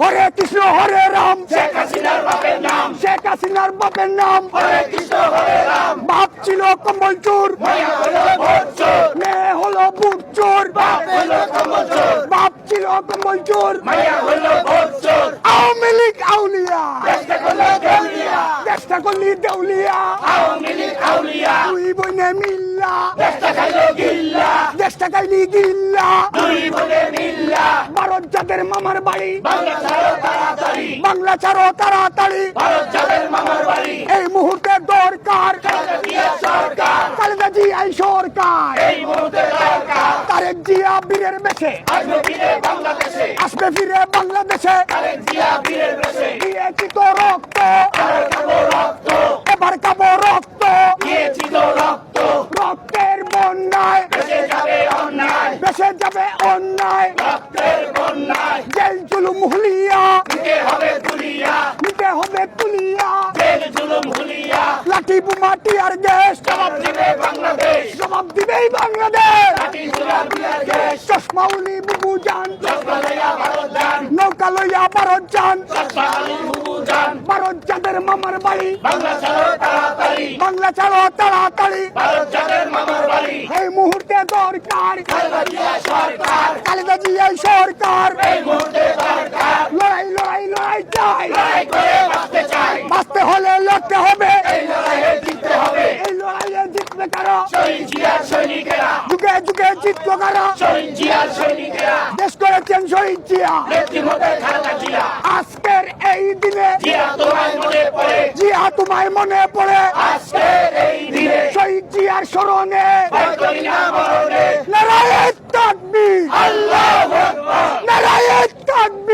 হরে কৃষ্ণ হরে রাম, শেখ হাসিনার বাপের নাম, শেখ হাসিনার বাপের নাম। হরে কৃষ্ণ হরে রাম, বাপ ছিল কম্বল চোর, মায়া হলো ভোট চোর, মেয়ে হলো বুট চোর। বাপ হলো কম্বল চোর, বাপ ছিল কম্বল চোর, মায়া হলো ভোট চোর। আওয়ামী লীগ আউলিয়া, দেশটা করলো দেউলিয়া, দেশটা করলি দেউলিয়া। আওয়ামী লীগ আউলিয়া, দুই বইনে মিল্লা, দেশটা খাইলো গিল্লা, দেশটা কাইলি গিল্লা। দুই বলে মিল্লা। ভারত যাদের মামার বাড়ি, বাংলা ছাড়ো তাড়াতাড়ি, বাংলা ছাড়ো তাড়াতাড়ি। ভারত যাদের মামার বাড়ি, এই মুহূর্তে দরকার খালেদা জিয়া সরকার, খালেদা জিয়া সরকার। এই মুহূর্তে দরকার। তারেক জিয়া বীরের বেশে আসবে ফিরে বাংলাদেশে, আসবে ফিরে বাংলাদেশে। খালেদা জিয়া বীরের বেশে, দিয়েছি তো রক্ত, এবার খাবো রক্ত, এবার খাবো রক্ত। দিয়েছি তো রক্ত, রক্তের বন্যায় বেঁচে যাবে অন্যায়, বেসে যাবে অন্যায়। রক্তের বন্যায়, জেল জুলুম হুলিয়া, দিতে হবে তুলিয়া, নিতে হবে তুলিয়া। জেল জুলুম হুলিয়া, লাঠি বোমা টিয়ার গ্যাস জবাব দিবে বাংলাদেশ, জবাব দিবেই বাংলাদেশ। লাঠি সোনার বিয়ার দেশ, চশমা উলি বুবু যান, চশমা লইয়া ভারত যান, নৌকা লইয়া ভারত যান। চশমা আলী বুবু যান, ভারত যাদের মামার বাড়ি, বাংলা ছাড়ো তাড়াতাড়ি, বাংলা ছাড়ো তাড়াতাড়ি। ভারত যাদের মামার বাড়ি, এই মুহূর্তে দরকার খালেদা জিয়া সরকার, খালেদা জিয়া সরকার। এই মুহূর্তে দরকার। লড়াই লড়াই লড়াই চাই, লড়াই করে বাঁচতে চাই, বাঁচতে হলে লড়তে হবে। এই লড়াইয়ে জিততে হবে। এই লড়াইয়ে জিতবে কারা, শহীদ জিয়ার সৈনিকেরা, যুগে যুগে জিতলো কারা। শহীদ জিয়ার সৈনিকেরা, দেশ করেছেন শহীদ জিয়া। নেতৃত্বে খালেদা জিয়া। আজকের এই দিনে জিয়া তোমায় মনে পড়ে, জিয়া তোমায় মনে পড়ে। আজকের এই দিনে শহীদ জিয়ার স্মরণে ভয় করি না মরণে। নারায়ে তাকবীর, আল্লাহু আকবার। নারায়ে তাকবীর।